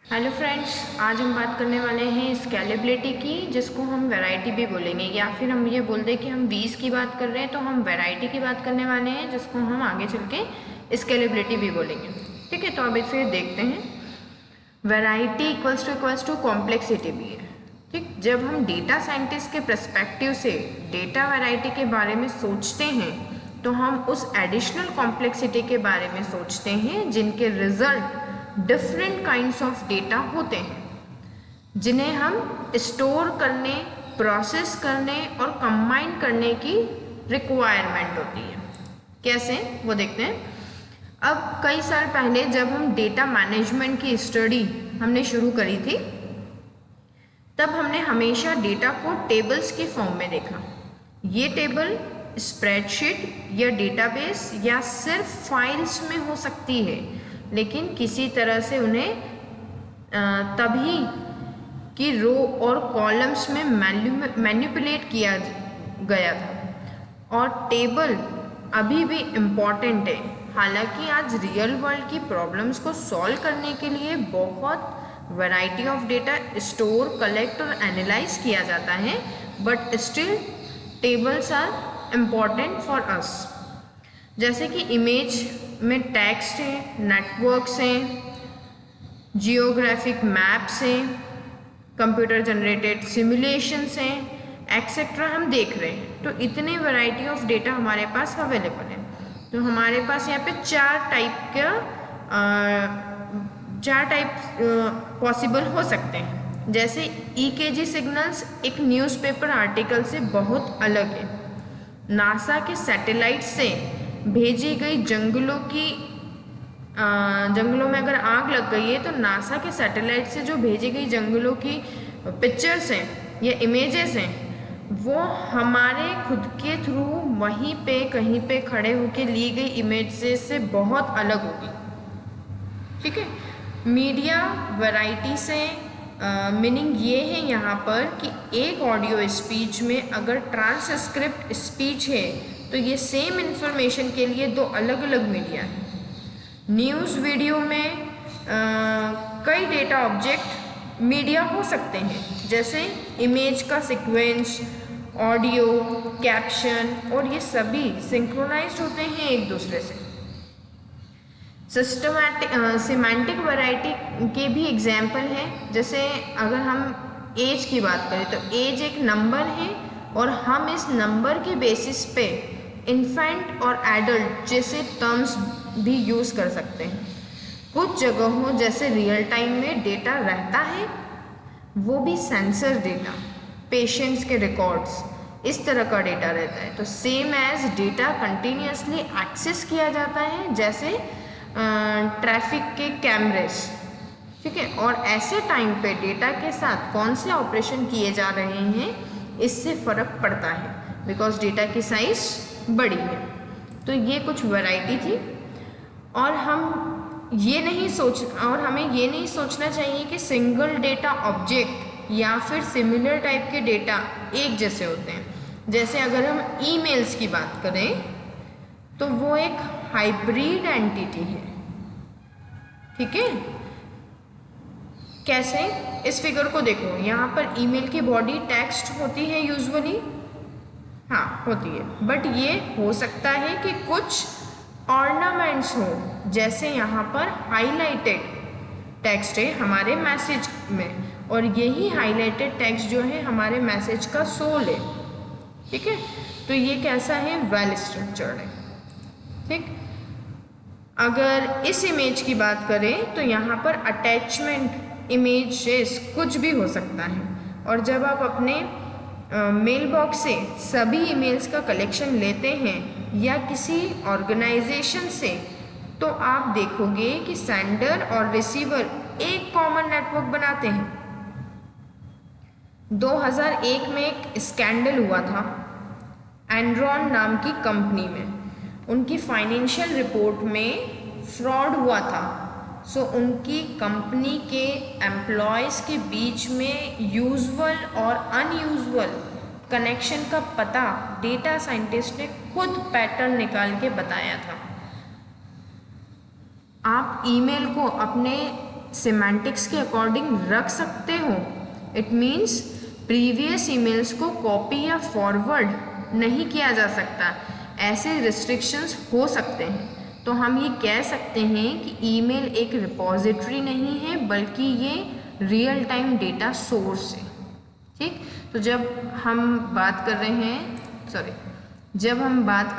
Hello friends, आज हम बात करने वाले हैं स्केलेबिलिटी की, जिसको हम वैरायटी भी बोलेंगे, या फिर हम ये बोल दें कि हम वीज की बात कर रहे हैं तो हम वैरायटी की बात करने वाले हैं, जिसको हम आगे चल के स्केलेबिलिटी भी बोलेंगे। ठीक है, तो अब इसे देखते हैं। वैरायटी इक्वल्स टू कॉम्प्लेक्सिटी भी है। ठीक, जब हम डेटा साइंटिस्ट के पर्सपेक्टिव से डेटा वैरायटी के बारे में सोचते हैं तो हम उस एडिशनल कॉम्प्लेक्सिटी के बारे में सोचते हैं जिनके result different kinds of data होते हैं, जिन्हें हम स्टोर करने, प्रोसेस करने और कंबाइन करने की रिक्वायरमेंट होती है। कैसे, वो देखते हैं। अब कई साल पहले जब हम डेटा मैनेजमेंट की स्टडी हमने शुरू करी थी, तब हमने हमेशा डेटा को टेबल्स की फॉर्म में देखा। ये टेबल स्प्रेडशीट या डेटाबेस या सिर्फ फाइल्स में हो सकती है, लेकिन किसी तरह से उन्हें तभी की रो और कॉलम्स में मैनिपुलेट किया गया था। और टेबल अभी भी इम्पॉर्टेंट है, हालांकि आज रियल वर्ल्ड की प्रॉब्लम्स को सॉल्व करने के लिए बहुत variety of data store, collect और एनालाइज किया जाता है, but still tables are important for us. जैसे कि इमेज में टेक्स्ट है, नेटवर्क्स हैं, जियोग्राफिक मैप्स हैं, कंप्यूटर जनरेटेड सिमुलेशंस हैं, एक्सेट्रा हम देख रहे हैं। तो इतने वैरायटी ऑफ डेटा हमारे पास अवेलेबल है। तो हमारे पास यहाँ पे चार टाइप पॉसिबल हो सकते हैं। जैसे ईकेजी सिग्नल्स एक न्यूज़पेपर आर्टिकल से बहुत अलग है। नासा के सैटेलाइट से भेजी गई जंगलों में अगर आग लग गई है तो नासा के सैटेलाइट से जो भेजी गई जंगलों की पिक्चर्स हैं या इमेजेस हैं, वो हमारे खुद के थ्रू वहीं पे कहीं पे खड़े होके ली गई इमेजेस से बहुत अलग होगी। ठीक है, मीडिया वैरायटी से मीनिंग ये है यहाँ पर कि एक ऑडियो स्पीच में अगर ट्रांसक्रिप्ट स्पीच है तो ये सेम इंफॉर्मेशन के लिए दो अलग अलग मीडिया है। न्यूज़ वीडियो में कई डेटा ऑब्जेक्ट मीडिया हो सकते हैं, जैसे इमेज का सीक्वेंस, ऑडियो, कैप्शन, और ये सभी सिंक्रोनाइज्ड होते हैं एक दूसरे से। सिमेंटिक वैरायटी के भी एग्जाम्पल हैं। जैसे अगर हम एज की बात करें तो एज एक नंबर है और हम इस नंबर के बेसिस पे इन्फेंट और एडल्ट जैसे टर्म्स भी यूज़ कर सकते हैं। कुछ जगहों जैसे रियल टाइम में डेटा रहता है, वो भी सेंसर डेटा, पेशेंट्स के रिकॉर्ड्स, इस तरह का डेटा रहता है। तो same as data continuously access किया जाता है, जैसे ट्रैफिक के कैमरेस। ठीक है, और ऐसे टाइम पे डेटा के साथ कौन से ऑपरेशन किए जा रहे हैं, इससे फ़र्क पड़ता है, बिकॉज डेटा की साइज बड़ी है। तो ये कुछ वैरायटी थी। और हमें ये नहीं सोचना चाहिए कि सिंगल डेटा ऑब्जेक्ट या फिर सिमिलर टाइप के डेटा एक जैसे होते हैं। जैसे अगर हम ईमेल्स की बात करें तो वो एक हाइब्रिड एंटिटी है। ठीक है, कैसे, इस फिगर को देखो, यहाँ पर ईमेल की बॉडी टेक्स्ट होती है यूजुअली, हाँ होती है, बट ये हो सकता है कि कुछ ऑर्नामेंट्स हो, जैसे यहाँ पर हाईलाइटेड टेक्स्ट है हमारे मैसेज में, और यही हाईलाइटेड टेक्स्ट जो है हमारे मैसेज का सोल है। ठीक है, तो ये कैसा है, वेल स्ट्रक्चर्ड है। ठीक, अगर इस इमेज की बात करें तो यहाँ पर अटैचमेंट इमेजेस कुछ भी हो सकता है, और जब आप अपने मेल बॉक्स से सभी ईमेल्स का कलेक्शन लेते हैं या किसी ऑर्गेनाइजेशन से, तो आप देखोगे कि सेंडर और रिसीवर एक कॉमन नेटवर्क बनाते हैं। 2001 में एक स्कैंडल हुआ था एनरॉन नाम की कंपनी में। उनकी फाइनेंशियल रिपोर्ट में फ्रॉड हुआ था। सो उनकी कंपनी के एम्प्लॉयज़ के बीच में यूजुअल और अनयूजुअल कनेक्शन का पता डेटा साइंटिस्ट ने खुद पैटर्न निकाल के बताया था। आप ईमेल को अपने सिमेंटिक्स के अकॉर्डिंग रख सकते हो। इट मीन्स प्रीवियस ईमेल्स को कॉपी या फॉरवर्ड नहीं किया जा सकता, ऐसे रिस्ट्रिक्शंस हो सकते हैं। तो हम ये कह सकते हैं कि ईमेल एक रिपॉजिटरी नहीं है, बल्कि ये रियल टाइम डेटा सोर्स है। ठीक, तो जब हम बात कर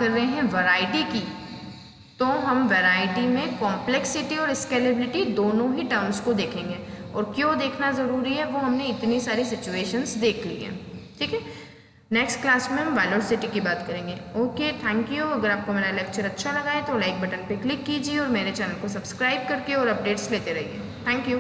रहे हैं वैरायटी की, तो हम वैरायटी में कॉम्प्लेक्सिटी और स्केलेबिलिटी दोनों ही टर्म्स को देखेंगे। और क्यों देखना ज़रूरी है वो हमने इतनी सारी सिचुएशंस देख ली हैं। ठीक है, नेक्स्ट क्लास में हम वेलोसिटी की बात करेंगे। Okay, thank you. अगर आपको मेरा लेक्चर अच्छा लगा है तो लाइक बटन पे क्लिक कीजिए और मेरे चैनल को सब्सक्राइब करके और अपडेट्स लेते रहिए। Thank you.